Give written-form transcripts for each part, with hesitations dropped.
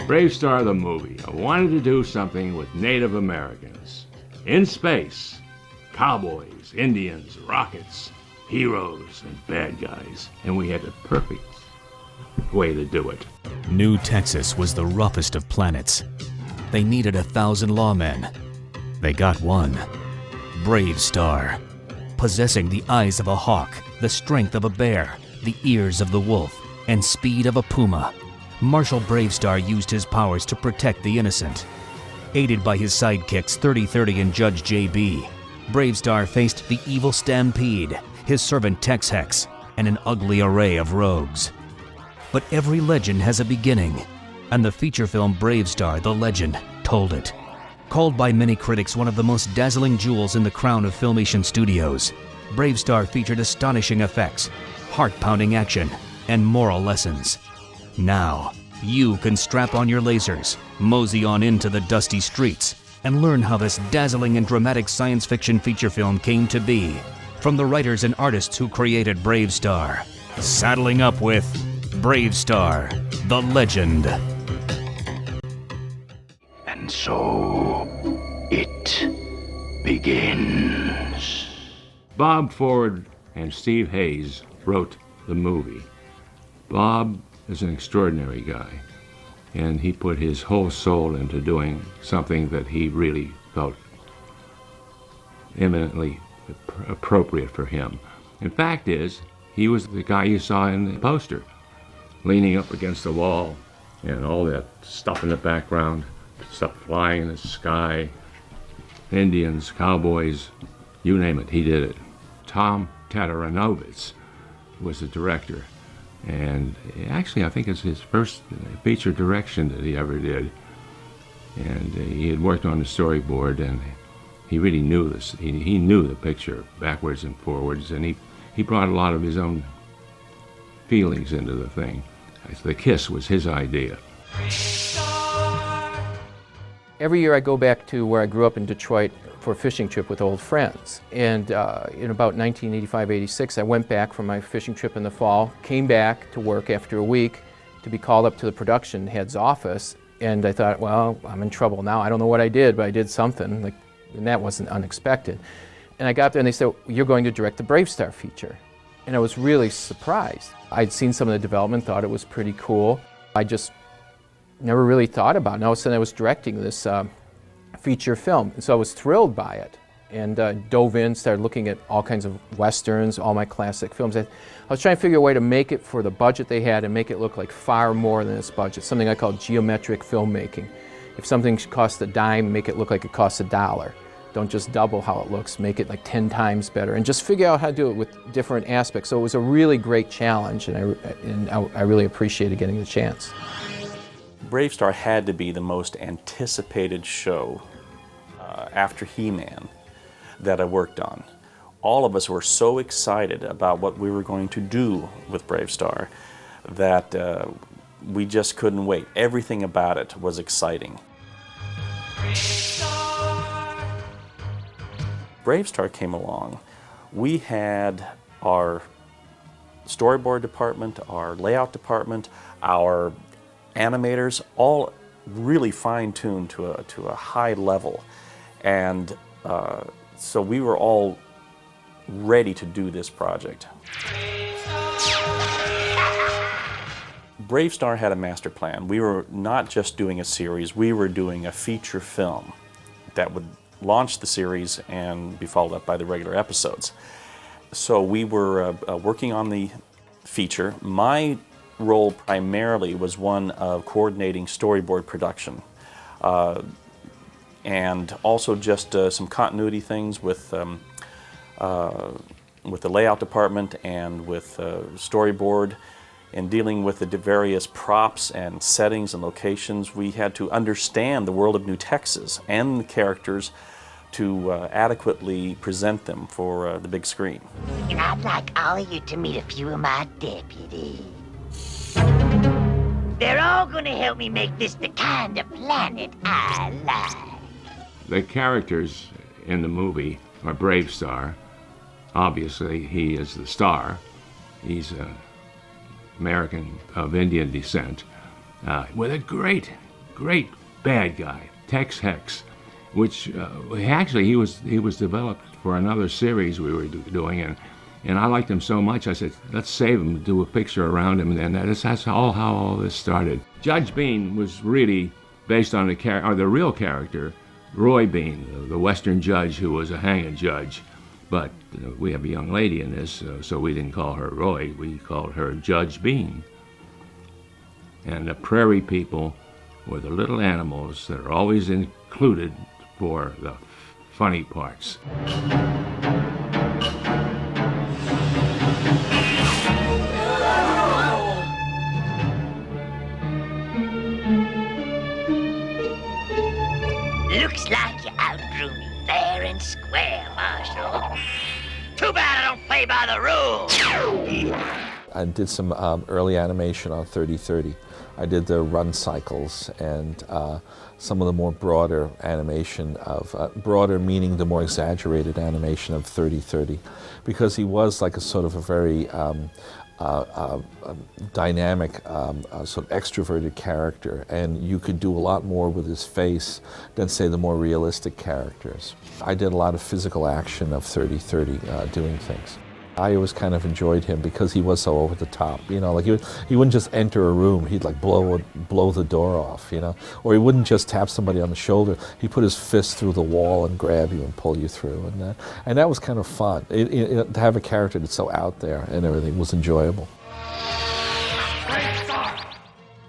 Bravestarr the movie. I wanted to do something with Native Americans. In space. Cowboys, Indians, rockets, heroes, and bad guys. And we had the perfect way to do it. New Texas was the roughest of planets. They needed 1,000 lawmen. They got one. Bravestarr. Possessing the eyes of a hawk, the strength of a bear, the ears of the wolf, and speed of a puma, Marshal Bravestarr used his powers to protect the innocent. Aided by his sidekicks 3030 and Judge J.B., Bravestarr faced the evil Stampede, his servant Tex Hex, and an ugly array of rogues. But every legend has a beginning, and the feature film Bravestarr, the Legend, told it. Called by many critics one of the most dazzling jewels in the crown of Filmation Studios, Bravestarr featured astonishing effects, heart-pounding action, and moral lessons. Now, you can strap on your lasers, mosey on into the dusty streets, and learn how this dazzling and dramatic science fiction feature film came to be. From the writers and artists who created Bravestarr, saddling up with Bravestarr, the Legend. And so, it begins. Bob Ford and Steve Hayes wrote the movie. Bob is an extraordinary guy, and he put his whole soul into doing something that he really felt eminently appropriate for him. And fact is, he was the guy you saw in the poster, leaning up against the wall, and all that stuff in the background, stuff flying in the sky, Indians, cowboys, you name it, he did it. Tom Tataranovitz was the director, and actually I think it's his first feature direction that he ever did. And he had worked on the storyboard, and he really knew this. He knew the picture backwards and forwards, and he brought a lot of his own feelings into the thing. The kiss was his idea. Every year I go back to where I grew up in Detroit for a fishing trip with old friends. And in about 1985-86, I went back from my fishing trip in the fall, came back to work after a week to be called up to the production head's office. And I thought, well, I'm in trouble now. I don't know what I did, but I did something, and that wasn't unexpected. And I got there and they said, you're going to direct the Bravestarr feature. And I was really surprised. I'd seen some of the development, thought it was pretty cool. I just never really thought about it. And all of a sudden I was directing this feature film. And so I was thrilled by it, and dove in, started looking at all kinds of westerns, all my classic films. I was trying to figure a way to make it for the budget they had and make it look like far more than its budget, something I call geometric filmmaking. If something costs a dime, make it look like it costs $1. Don't just double how it looks, make it like 10 times better, and just figure out how to do it with different aspects. So it was a really great challenge, and I really appreciated getting the chance. Bravestarr had to be the most anticipated show after He-Man that I worked on. All of us were so excited about what we were going to do with Bravestarr that we just couldn't wait. Everything about it was exciting. Bravestarr came along. We had our storyboard department, our layout department, our animators, all really fine-tuned to a high level. And so we were all ready to do this project. Bravestarr had a master plan. We were not just doing a series, we were doing a feature film that would launch the series and be followed up by the regular episodes. So we were working on the feature. My role primarily was one of coordinating storyboard production, and also just some continuity things with the layout department and with storyboard, and dealing with the various props and settings and locations. We had to understand the world of New Texas and the characters to adequately present them for the big screen. And I'd like all of you to meet a few of my deputies. They're all gonna help me make this the kind of planet I like. The characters in the movie are Bravestarr. Obviously, he is the star. He's American of Indian descent, with a great great bad guy, Tex Hex, which actually he was developed for another series we were doing, and I liked him so much I said, let's save him, do a picture around him, and that's how all this started. Judge Bean was really based on the real character, Roy Bean, the Western judge who was a hanging judge. But we have a young lady in this, so we didn't call her Roy, we called her Judge Bean. And the prairie people were the little animals that are always included for the funny parts. Looks like you outdrew me fair and square, Marshal. Too bad I don't play by the rules. I did some early animation on 3030. I did the run cycles and some of the more broader animation of, broader meaning the more exaggerated animation of 3030, because he was like a sort of a very dynamic, sort of extroverted character, and you could do a lot more with his face than, say, the more realistic characters. I did a lot of physical action of 3030 doing things. I always kind of enjoyed him because he was so over the top, you know, like he wouldn't just enter a room, he'd like blow the door off, you know, or he wouldn't just tap somebody on the shoulder, he'd put his fist through the wall and grab you and pull you through, and that was kind of fun. To have a character that's so out there and everything was enjoyable.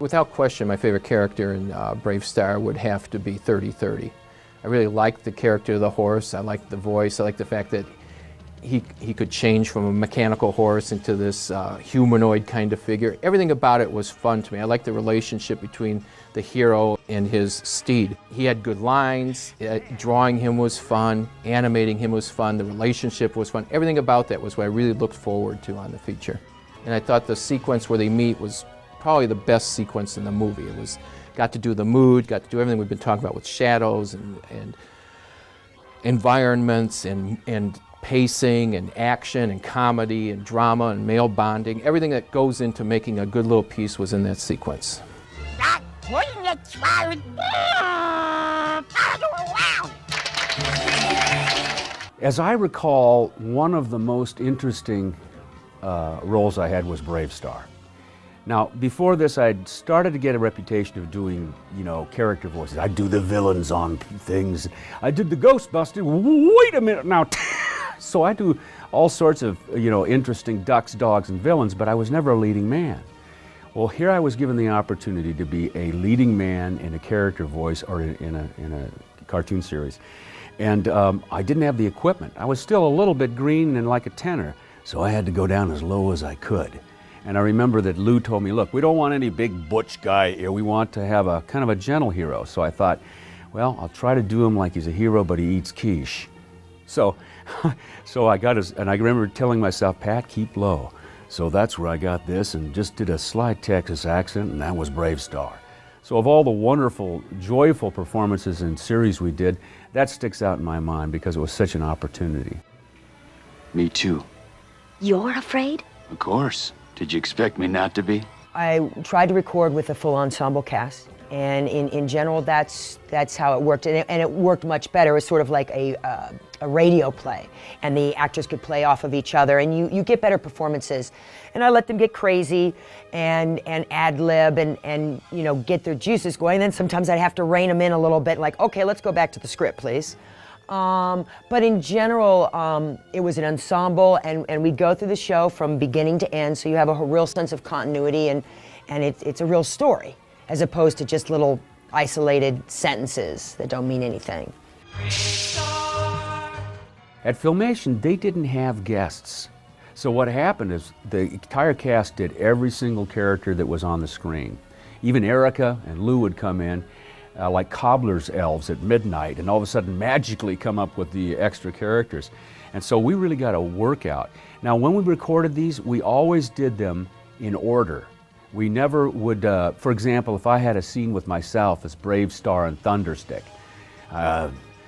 Without question, my favorite character in Bravestarr would have to be 3030. I really liked the character of the horse, I liked the voice, I liked the fact that he could change from a mechanical horse into this humanoid kind of figure. Everything about it was fun to me. I liked the relationship between the hero and his steed. He had good lines, drawing him was fun, animating him was fun, the relationship was fun. Everything about that was what I really looked forward to on the feature. And I thought the sequence where they meet was probably the best sequence in the movie. It was, got to do the mood, got to do everything we've been talking about with shadows and environments and pacing and action and comedy and drama and male bonding. Everything that goes into making a good little piece was in that sequence. Stop pulling that swallowed. Follow around. As I recall, one of the most interesting roles I had was Bravestarr. Now, before this, I'd started to get a reputation of doing, you know, character voices. I'd do the villains on things. I did the Ghostbuster. Wait a minute now. So I do all sorts of, you know, interesting ducks, dogs, and villains, but I was never a leading man. Well, here I was given the opportunity to be a leading man in a character voice or in a cartoon series. And I didn't have the equipment. I was still a little bit green and like a tenor, so I had to go down as low as I could. And I remember that Lou told me, look, we don't want any big butch guy here. We want to have a kind of a gentle hero. So I thought, well, I'll try to do him like he's a hero, but he eats quiche. So I got his, and I remember telling myself, Pat, keep low. So that's where I got this, and just did a slight Texas accent, and that was Bravestarr. So of all the wonderful, joyful performances and series we did, that sticks out in my mind because it was such an opportunity. Me too. You're afraid? Of course. Did you expect me not to be? I tried to record with a full ensemble cast, and in general, that's how it worked, and it worked much better. It was sort of like a radio play, and the actors could play off of each other, and you get better performances. And I let them get crazy and ad-lib and you know, get their juices going. And then sometimes I'd have to rein them in a little bit, like, okay, let's go back to the script, please. But in general, it was an ensemble, and we'd go through the show from beginning to end, so you have a real sense of continuity, and it's a real story, as opposed to just little isolated sentences that don't mean anything. At Filmation, they didn't have guests. So what happened is the entire cast did every single character that was on the screen. Even Erica and Lou would come in like cobbler's elves at midnight, and all of a sudden magically come up with the extra characters. And so we really got a workout. Now when we recorded these, we always did them in order. We never would, for example, if I had a scene with myself as Bravestarr and Thunderstick,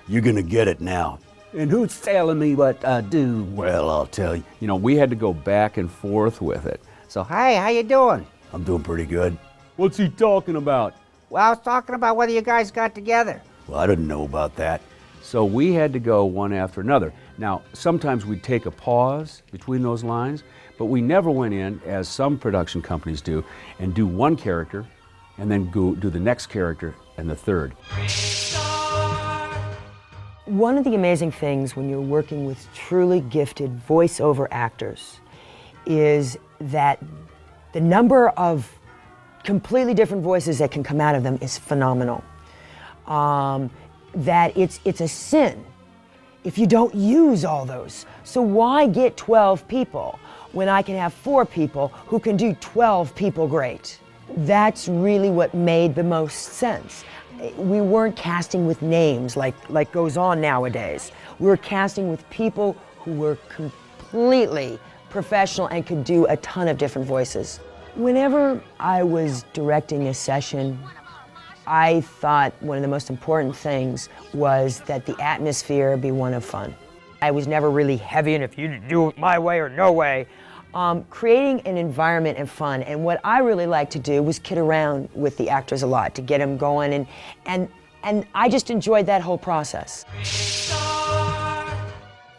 you're gonna get it now. And who's telling me what I do? Well, I'll tell you. You know, we had to go back and forth with it. So, hey, how you doing? I'm doing pretty good. What's he talking about? Well, I was talking about whether you guys got together. Well, I didn't know about that. So we had to go one after another. Now, sometimes we'd take a pause between those lines, but we never went in, as some production companies do, and do one character and then go do the next character and the third. One of the amazing things when you're working with truly gifted voiceover actors is that the number of completely different voices that can come out of them is phenomenal. That it's a sin if you don't use all those. So why get 12 people when I can have 4 people who can do 12 people great? That's really what made the most sense. We weren't casting with names like goes on nowadays. We were casting with people who were completely professional and could do a ton of different voices. Whenever I was directing a session, I thought one of the most important things was that the atmosphere be one of fun. I was never really heavy, and if you do it my way or no way. Creating an environment and fun, and what I really liked to do was kid around with the actors a lot to get them going, and I just enjoyed that whole process.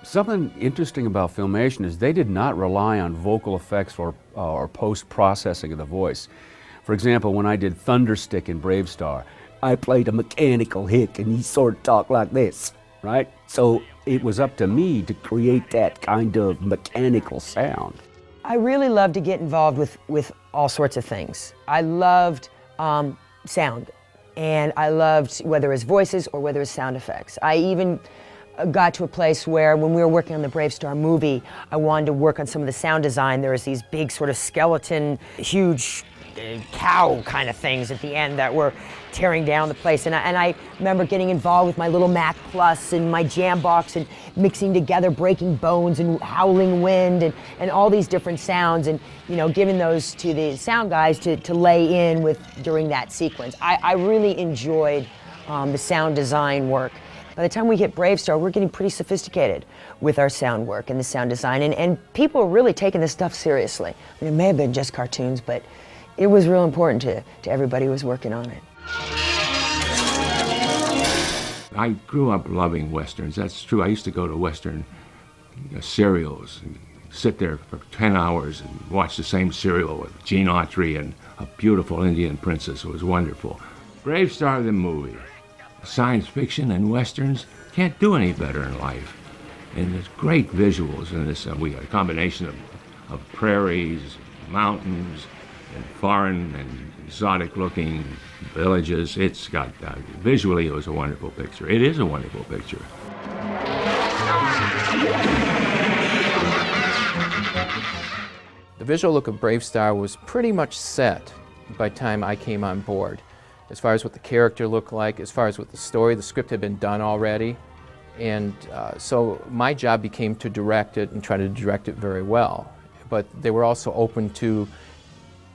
Something interesting about Filmation is they did not rely on vocal effects or post-processing of the voice. For example, when I did Thunderstick in Bravestarr, I played a mechanical hick and he sort of talked like this, right? So it was up to me to create that kind of mechanical sound. I really loved to get involved with all sorts of things. I loved sound, and I loved whether it was voices or whether it was sound effects. I even got to a place where when we were working on the Bravestarr movie, I wanted to work on some of the sound design. There was these big sort of skeleton, huge cow kind of things at the end that were tearing down the place. And I remember getting involved with my little Mac Plus and my jam box and mixing together Breaking Bones and Howling Wind and all these different sounds, and giving those to the sound guys to lay in with during that sequence. I really enjoyed the sound design work. By the time we hit Bravestarr, we're getting pretty sophisticated with our sound work and the sound design, and people are really taking this stuff seriously. I mean, it may have been just cartoons, but it was real important to everybody who was working on it. I grew up loving Westerns. That's true. I used to go to Western serials and sit there for 10 hours and watch the same serial with Gene Autry and a beautiful Indian princess. It was wonderful. Bravestarr, the movie. Science fiction and Westerns can't do any better in life. And there's great visuals in this. We got a combination of prairies, mountains, and foreign and exotic-looking villages. It's got, visually it was a wonderful picture. It is a wonderful picture. The visual look of Bravestarr was pretty much set by the time I came on board. As far as what the character looked like, as far as what the story, the script had been done already. And so my job became to direct it and try to direct it very well. But they were also open to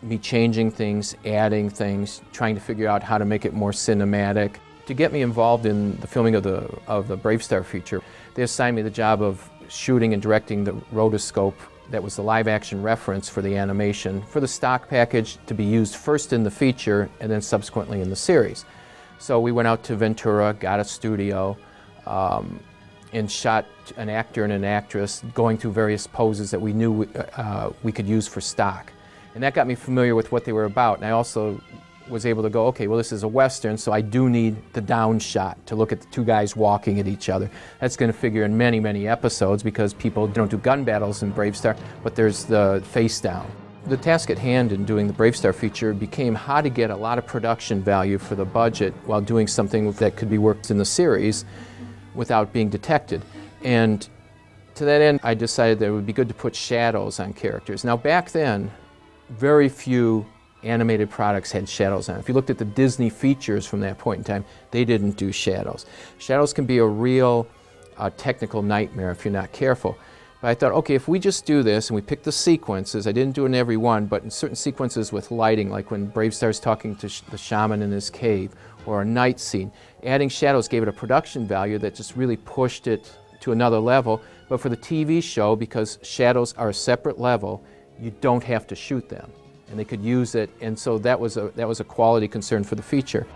me changing things, adding things, trying to figure out how to make it more cinematic. To get me involved in the filming of the Bravestarr feature, they assigned me the job of shooting and directing the rotoscope that was the live-action reference for the animation for the stock package to be used first in the feature and then subsequently in the series. So we went out to Ventura, got a studio, and shot an actor and an actress going through various poses that we knew we could use for stock. And that got me familiar with what they were about. And I also was able to go, okay, well, this is a Western, so I do need the down shot to look at the two guys walking at each other. That's going to figure in many, many episodes because people don't do gun battles in Bravestarr, but there's the face down. The task at hand in doing the Bravestarr feature became how to get a lot of production value for the budget while doing something that could be worked in the series without being detected. And to that end, I decided that it would be good to put shadows on characters. Now, back then, very few animated products had shadows on. If you looked at the Disney features from that point in time, they didn't do shadows. Shadows can be a real technical nightmare if you're not careful. But I thought, okay, if we just do this and we pick the sequences, I didn't do it in every one, but in certain sequences with lighting, like when Bravestarr's talking to the shaman in his cave, or a night scene, adding shadows gave it a production value that just really pushed it to another level. But for the TV show, because shadows are a separate level, you don't have to shoot them. and they could use it, and so that was a quality concern for the feature.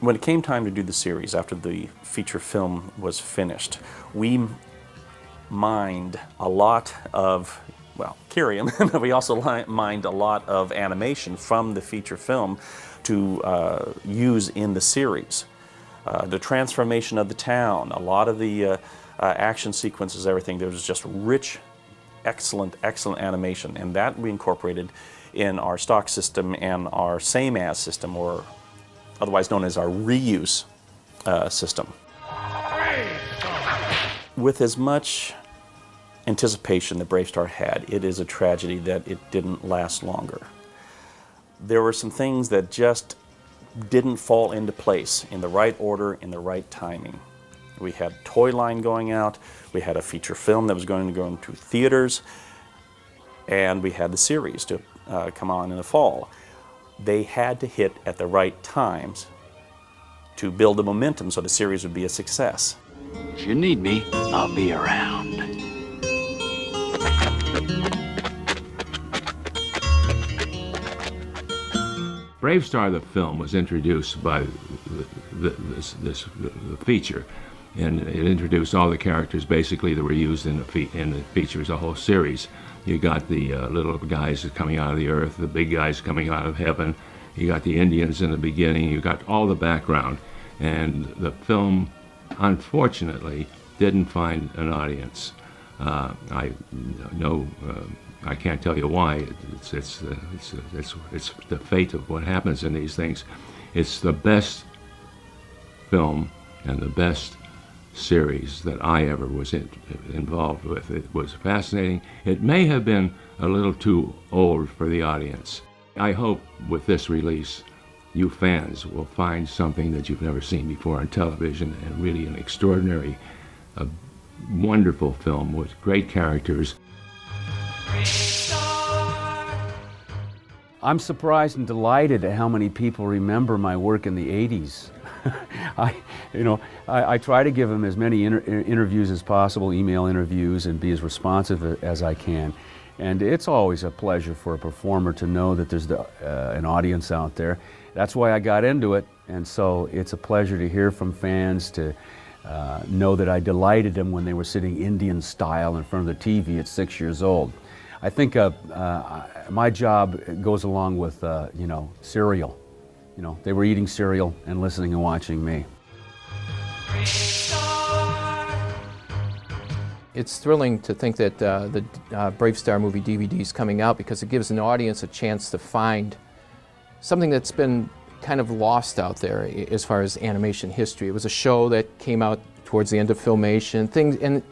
When it came time to do the series, after the feature film was finished, we mined a lot of, well, curium, but we also mined a lot of animation from the feature film to use in the series. The transformation of the town, a lot of the action sequences, everything, there was just rich, excellent animation, and that we incorporated in our stock system and our same-as system, or otherwise known as our reuse system. With as much anticipation that Bravestarr had, it is a tragedy that it didn't last longer. There were some things that just didn't fall into place in the right order, in the right timing. We had toy line going out, we had a feature film that was going to go into theaters, and we had the series to come on in the fall. They had to hit at the right times to build the momentum so the series would be a success. If you need me, I'll be around. Bravestarr, the film, was introduced by the feature, and it introduced all the characters basically that were used in the feature as a whole series. You got the little guys coming out of the earth, the big guys coming out of heaven. You got the Indians in the beginning. You got all the background, and the film, unfortunately, didn't find an audience. I know. I can't tell you why. It's the fate of what happens in these things. It's the best film and the best series that I ever was involved with. It was fascinating. It may have been a little too old for the audience. I hope with this release, you fans will find something that you've never seen before on television, and really an extraordinary, wonderful film with great characters. I'm surprised and delighted at how many people remember my work in the 80s. I try to give them as many interviews as possible, email interviews, and be as responsive as I can. And it's always a pleasure for a performer to know that there's an audience out there. That's why I got into it, and so it's a pleasure to hear from fans, to know that I delighted them when they were sitting Indian style in front of the TV at 6 years old. I think my job goes along with, cereal. They were eating cereal and listening and watching me. It's thrilling to think that the Bravestarr movie DVD is coming out, because it gives an audience a chance to find something that's been kind of lost out there as far as animation history. It was a show that came out towards the end of filmation.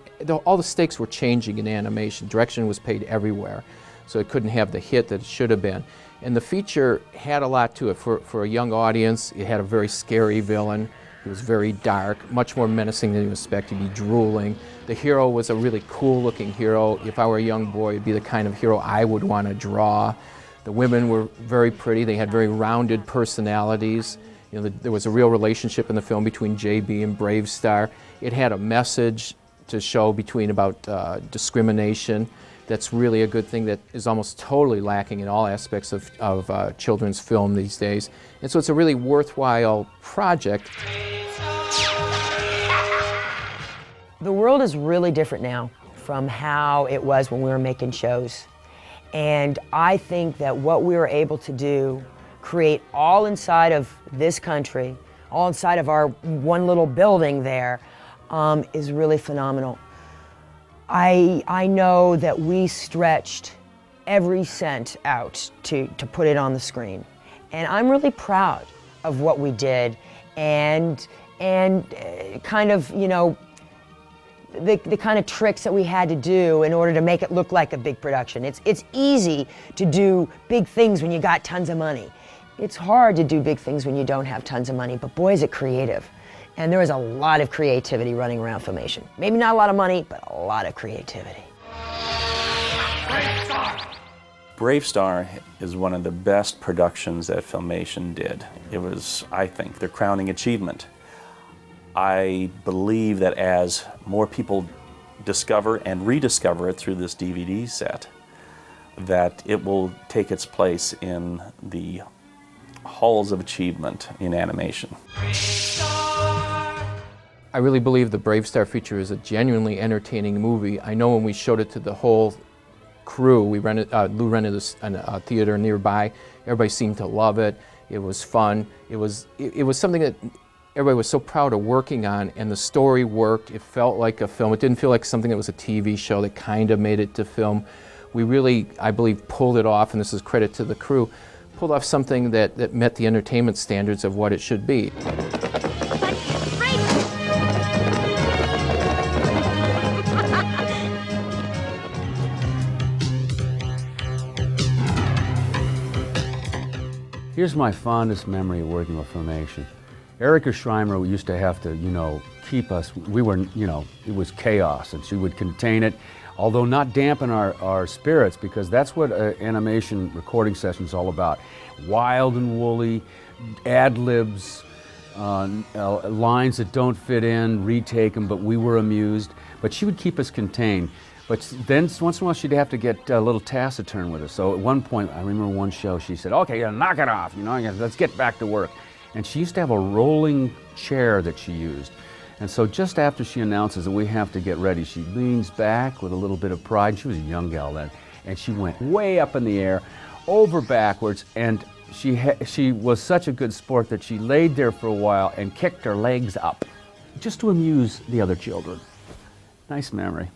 All the stakes were changing in animation. Direction was paid everywhere, so it couldn't have the hit that it should have been. And the feature had a lot to it. For a young audience, it had a very scary villain. He was very dark, much more menacing than you expect. He'd be drooling. The hero was a really cool-looking hero. If I were a young boy, it'd be the kind of hero I would want to draw. The women were very pretty. They had very rounded personalities. There was a real relationship in the film between JB and Bravestarr. It had a message to show about discrimination. That's really a good thing that is almost totally lacking in all aspects of children's film these days. And so it's a really worthwhile project. The world is really different now from how it was when we were making shows. And I think that what we were able to do, create all inside of this country, all inside of our one little building there, is really phenomenal. I know that we stretched every cent out to put it on the screen. And I'm really proud of what we did, and kind of, the kind of tricks that we had to do in order to make it look like a big production. It's easy to do big things when you got tons of money. It's hard to do big things when you don't have tons of money, but boy, is it creative. And there is a lot of creativity running around Filmation. Maybe not a lot of money, but a lot of creativity. Bravestarr is one of the best productions that Filmation did. It was, I think, their crowning achievement. I believe that as more people discover and rediscover it through this DVD set, that it will take its place in the halls of achievement in animation. I really believe the Bravestarr feature is a genuinely entertaining movie. I know when we showed it to the whole crew, Lou rented a theater nearby. Everybody seemed to love it. It was fun. It was something that everybody was so proud of working on, and the story worked. It felt like a film. It didn't feel like something that was a TV show that kind of made it to film. We really, I believe, pulled it off, and this is credit to the crew, pulled off something that met the entertainment standards of what it should be. Here's my fondest memory of working with Filmation. Erica Schreimer used to have to, keep us, we were, it was chaos, and she would contain it, although not dampen our spirits, because that's what animation recording session is all about. Wild and woolly, ad-libs, lines that don't fit in, retake them, but we were amused. But she would keep us contained. But then once in a while she'd have to get a little taciturn with us. So at one point, I remember one show, she said, "Okay, knock it off, let's get back to work." And she used to have a rolling chair that she used. And so just after she announces that we have to get ready, she leans back with a little bit of pride. She was a young gal then. And she went way up in the air, over backwards, and she was such a good sport that she laid there for a while and kicked her legs up, just to amuse the other children. Nice memory.